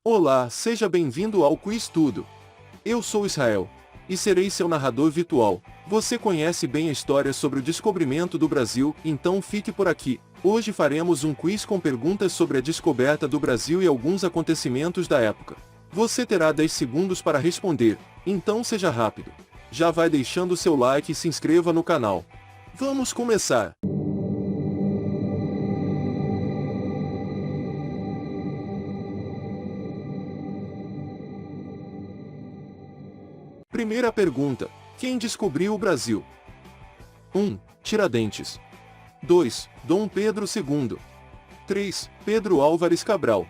Olá, seja bem-vindo ao Quiz Tudo. Eu sou Israel e serei seu narrador virtual. Você conhece bem a história sobre o descobrimento do Brasil, então fique por aqui. Hoje faremos um quiz com perguntas sobre a descoberta do Brasil e alguns acontecimentos da época. Você terá 10 segundos para responder, então seja rápido. Já vai deixando seu like e se inscreva no canal. Vamos começar! Primeira pergunta: quem descobriu o Brasil? 1. Tiradentes. 2. Dom Pedro II. 3. Pedro Álvares Cabral.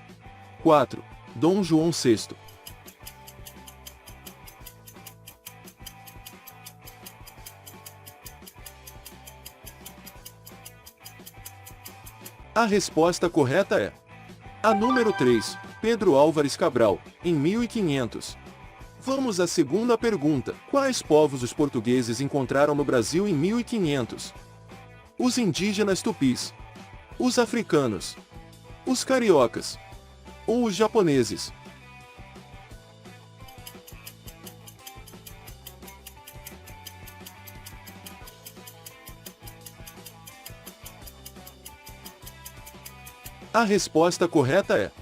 4. Dom João VI. A resposta correta é a número 3, Pedro Álvares Cabral, em 1500. Vamos à segunda pergunta. Quais povos os portugueses encontraram no Brasil em 1500? Os indígenas tupis, os africanos, os cariocas ou os japoneses? A resposta correta é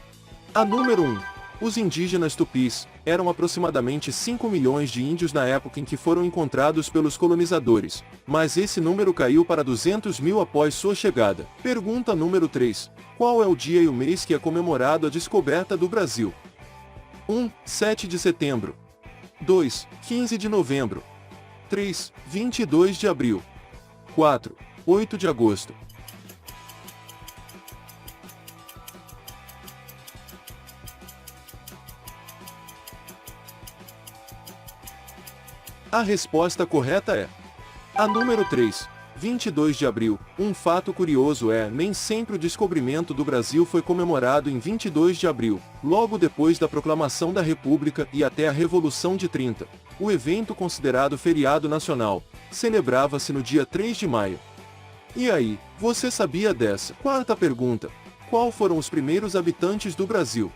a número 1. Os indígenas tupis eram aproximadamente 5 milhões de índios na época em que foram encontrados pelos colonizadores, mas esse número caiu para 200 mil após sua chegada. Pergunta número 3. Qual é o dia e o mês que é comemorado a descoberta do Brasil? 1. 7 de setembro. 2. 15 de novembro. 3. 22 de abril. 4. 8 de agosto. A resposta correta é a número 3, 22 de abril. Um fato curioso é, nem sempre o descobrimento do Brasil foi comemorado em 22 de abril, logo depois da proclamação da República e até a Revolução de 30. O evento considerado feriado nacional celebrava-se no dia 3 de maio. E aí, você sabia dessa? Quarta pergunta. Qual foram os primeiros habitantes do Brasil?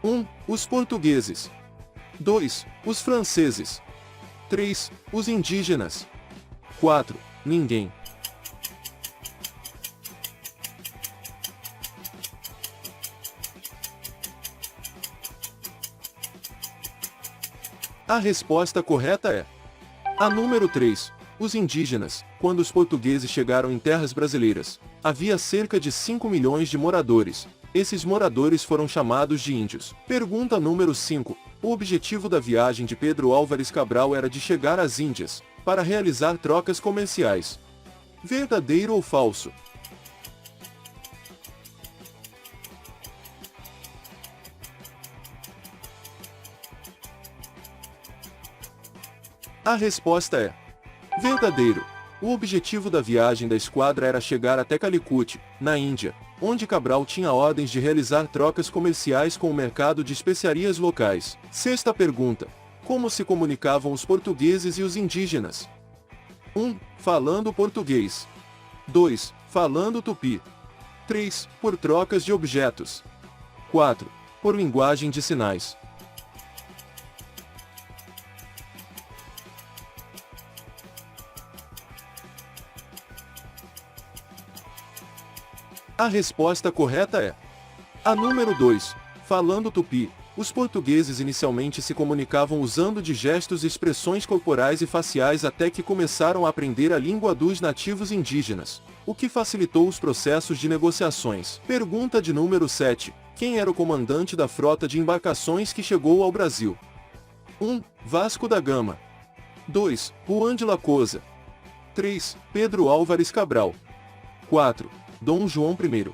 1. Os portugueses. 2. Os franceses. 3. Os indígenas. 4. Ninguém. A resposta correta é a número 3. Os indígenas. Quando os portugueses chegaram em terras brasileiras, havia cerca de 5 milhões de moradores. Esses moradores foram chamados de índios. Pergunta número 5. O objetivo da viagem de Pedro Álvares Cabral era de chegar às Índias, para realizar trocas comerciais. Verdadeiro ou falso? A resposta é verdadeiro. O objetivo da viagem da esquadra era chegar até Calicut, na Índia, onde Cabral tinha ordens de realizar trocas comerciais com o mercado de especiarias locais. Sexta pergunta. Como se comunicavam os portugueses e os indígenas? 1. Falando português. 2. Falando tupi. 3. Por trocas de objetos. 4. Por linguagem de sinais. A resposta correta é a número 2. Falando tupi. Os portugueses inicialmente se comunicavam usando de gestos e expressões corporais e faciais até que começaram a aprender a língua dos nativos indígenas, o que facilitou os processos de negociações. Pergunta de número 7. Quem era o comandante da frota de embarcações que chegou ao Brasil? 1. Vasco da Gama. 2. Juan de la Cosa. 3. Pedro Álvares Cabral. 4. Dom João I.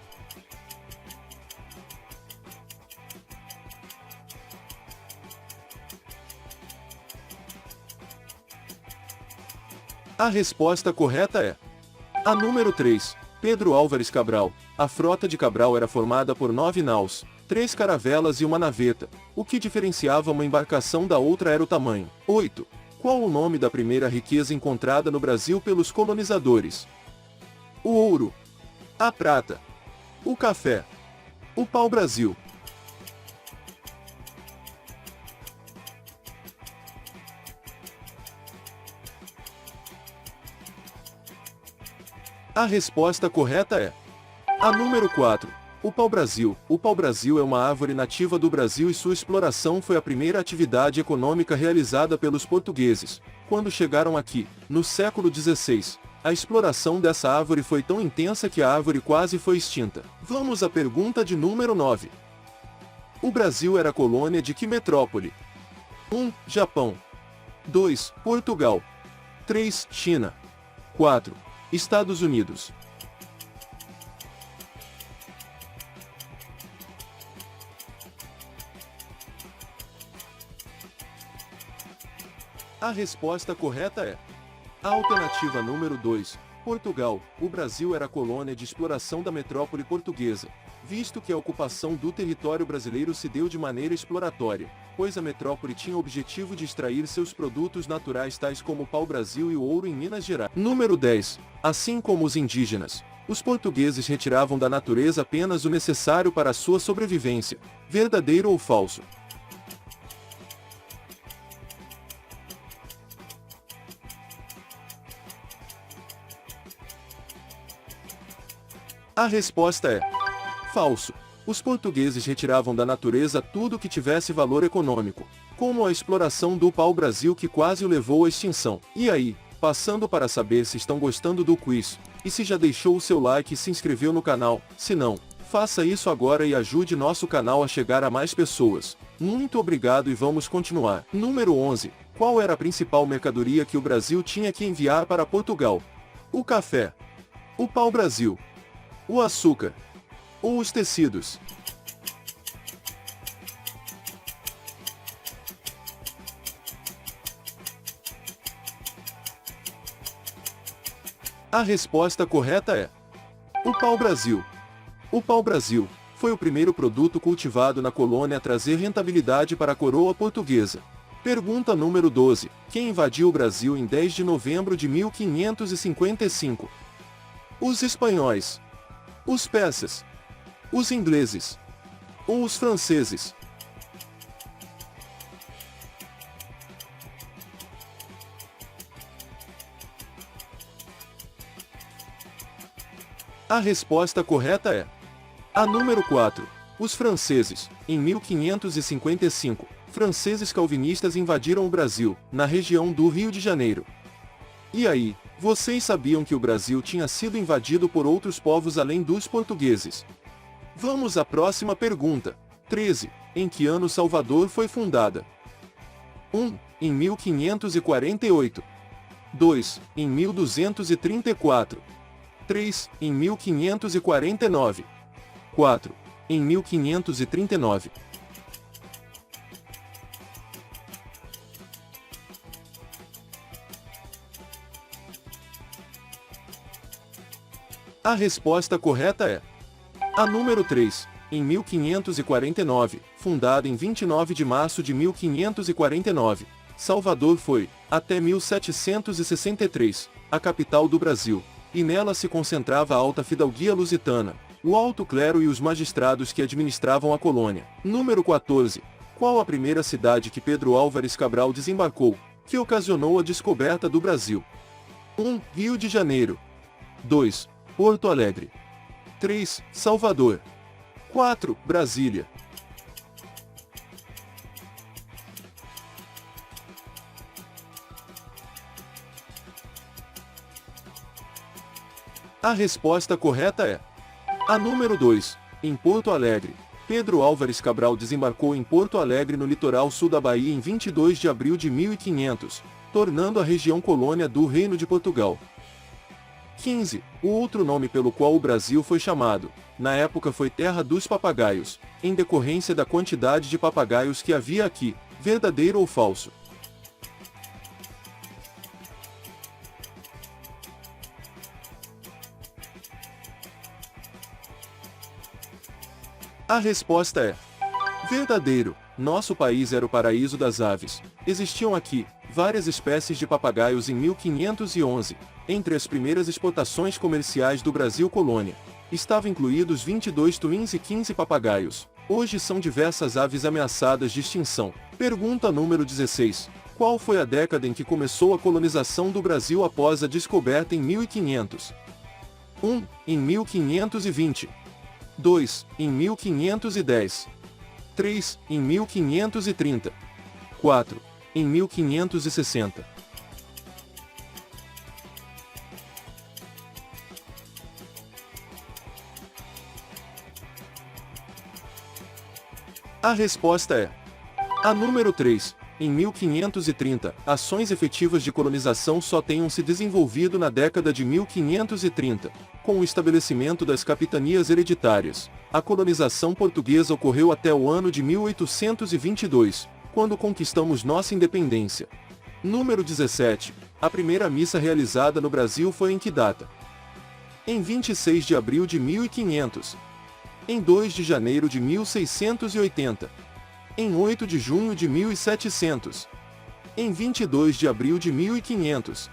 A resposta correta é a número 3, Pedro Álvares Cabral. A frota de Cabral era formada por 9 naus, 3 caravelas e uma naveta. O que diferenciava uma embarcação da outra era o tamanho. 8. Qual o nome da primeira riqueza encontrada no Brasil pelos colonizadores? O ouro, a prata, o café, o pau-brasil. A resposta correta é a número 4. O pau-brasil. O pau-brasil é uma árvore nativa do Brasil e sua exploração foi a primeira atividade econômica realizada pelos portugueses, quando chegaram aqui, no século XVI. A exploração dessa árvore foi tão intensa que a árvore quase foi extinta. Vamos à pergunta de número 9. O Brasil era colônia de que metrópole? 1. Japão. 2. Portugal. 3. China. 4. Estados Unidos. A resposta correta é a alternativa número 2, Portugal. O Brasil era colônia de exploração da metrópole portuguesa, visto que a ocupação do território brasileiro se deu de maneira exploratória, pois a metrópole tinha o objetivo de extrair seus produtos naturais tais como o pau-brasil e o ouro em Minas Gerais. Número 10. Assim como os indígenas, os portugueses retiravam da natureza apenas o necessário para a sua sobrevivência. Verdadeiro ou falso? A resposta é falso. Os portugueses retiravam da natureza tudo que tivesse valor econômico, como a exploração do pau-brasil que quase o levou à extinção. E aí, passando para saber se estão gostando do quiz, e se já deixou o seu like e se inscreveu no canal, se não, faça isso agora e ajude nosso canal a chegar a mais pessoas. Muito obrigado e vamos continuar. Número 11. Qual era a principal mercadoria que o Brasil tinha que enviar para Portugal? O café, o pau-brasil, o açúcar ou os tecidos? A resposta correta é o pau-brasil. O pau-brasil foi o primeiro produto cultivado na colônia a trazer rentabilidade para a coroa portuguesa. Pergunta número 12. Quem invadiu o Brasil em 10 de novembro de 1555? Os espanhóis, os persas, os ingleses ou os franceses? A resposta correta é a número 4. Os franceses. Em 1555, franceses calvinistas invadiram o Brasil, na região do Rio de Janeiro. E aí, vocês sabiam que o Brasil tinha sido invadido por outros povos além dos portugueses? Vamos à próxima pergunta. 13. Em que ano Salvador foi fundada? 1. Em 1548. 2. Em 1234. 3. Em 1549. 4. Em 1539. A resposta correta é a número 3. Em 1549, fundada em 29 de março de 1549, Salvador foi, até 1763, a capital do Brasil, e nela se concentrava a alta fidalguia lusitana, o alto clero e os magistrados que administravam a colônia. Número 14. Qual a primeira cidade que Pedro Álvares Cabral desembarcou, que ocasionou a descoberta do Brasil? 1. Rio de Janeiro. 2. Porto Alegre. 3. Salvador. 4. Brasília. A resposta correta é a número 2. Em Porto Alegre. Pedro Álvares Cabral desembarcou em Porto Alegre no litoral sul da Bahia em 22 de abril de 1500, tornando a região colônia do Reino de Portugal. 15. O outro nome pelo qual o Brasil foi chamado, na época foi Terra dos Papagaios, em decorrência da quantidade de papagaios que havia aqui. Verdadeiro ou falso? A resposta é verdadeiro. Nosso país era o paraíso das aves. Existiam aqui várias espécies de papagaios em 1511. Entre as primeiras exportações comerciais do Brasil colônia, estavam incluídos 22 tuins e 15 papagaios. Hoje são diversas aves ameaçadas de extinção. Pergunta número 16. Qual foi a década em que começou a colonização do Brasil após a descoberta em 1500? 1. Em 1520. 2. Em 1510. 3. Em 1530. 4. Em 1560. A resposta é a número 3. Em 1530, ações efetivas de colonização só tenham se desenvolvido na década de 1530, com o estabelecimento das capitanias hereditárias. A colonização portuguesa ocorreu até o ano de 1822, quando conquistamos nossa independência. Número 17. A primeira missa realizada no Brasil foi em que data? Em 26 de abril de 1500. Em 2 de janeiro de 1680. Em 8 de junho de 1700. Em 22 de abril de 1500.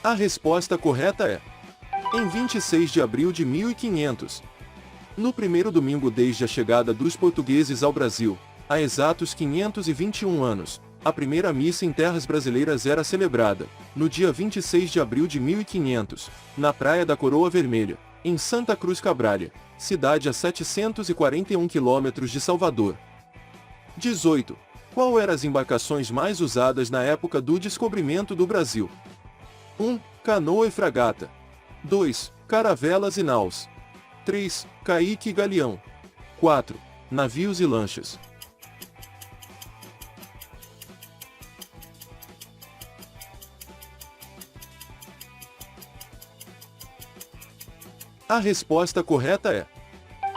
A resposta correta é em 26 de abril de 1500. No primeiro domingo desde a chegada dos portugueses ao Brasil, há exatos 521 anos, a primeira missa em terras brasileiras era celebrada, no dia 26 de abril de 1500, na Praia da Coroa Vermelha, em Santa Cruz Cabrália, cidade a 741 quilômetros de Salvador. 18. Qual eram as embarcações mais usadas na época do descobrimento do Brasil? 1. Canoa e fragata. 2. Caravelas e naus. 3. Caique e galeão. 4. Navios e lanchas. A resposta correta é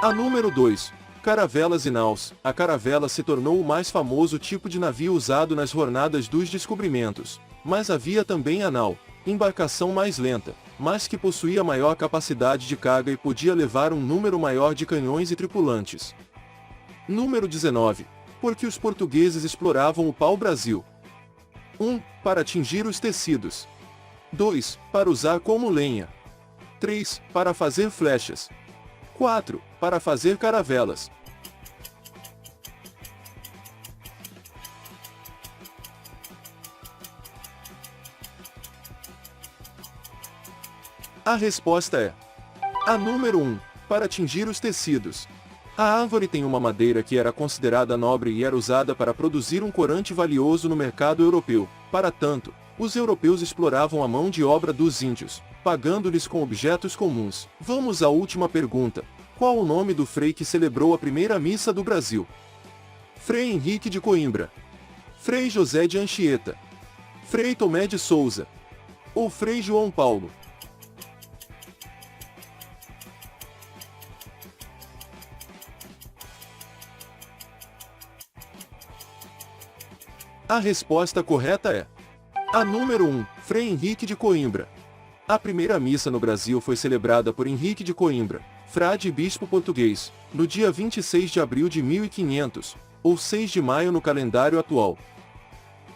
a número 2. Caravelas e naus. A caravela se tornou o mais famoso tipo de navio usado nas jornadas dos descobrimentos, mas havia também a nau, embarcação mais lenta, mas que possuía maior capacidade de carga e podia levar um número maior de canhões e tripulantes. Número 19. Por que os portugueses exploravam o pau-brasil? 1. Para tingir os tecidos. 2. Para usar como lenha. 3. Para fazer flechas. 4. Para fazer caravelas. A resposta é a número 1. Para tingir os tecidos. A árvore tem uma madeira que era considerada nobre e era usada para produzir um corante valioso no mercado europeu. Para tanto, os europeus exploravam a mão de obra dos índios, pagando-lhes com objetos comuns. Vamos à última pergunta. Qual o nome do frei que celebrou a primeira missa do Brasil? Frei Henrique de Coimbra. Frei José de Anchieta. Frei Tomé de Souza. Ou Frei João Paulo? A resposta correta é a número 1. Frei Henrique de Coimbra. A primeira missa no Brasil foi celebrada por Henrique de Coimbra, frade e bispo português, no dia 26 de abril de 1500, ou 6 de maio no calendário atual.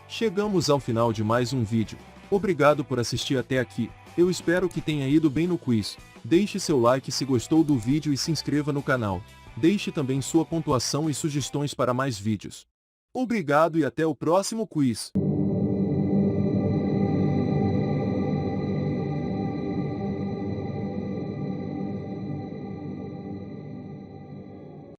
Chegamos ao final de mais um vídeo. Obrigado por assistir até aqui. Eu espero que tenha ido bem no quiz. Deixe seu like se gostou do vídeo e se inscreva no canal. Deixe também sua pontuação e sugestões para mais vídeos. Obrigado e até o próximo quiz.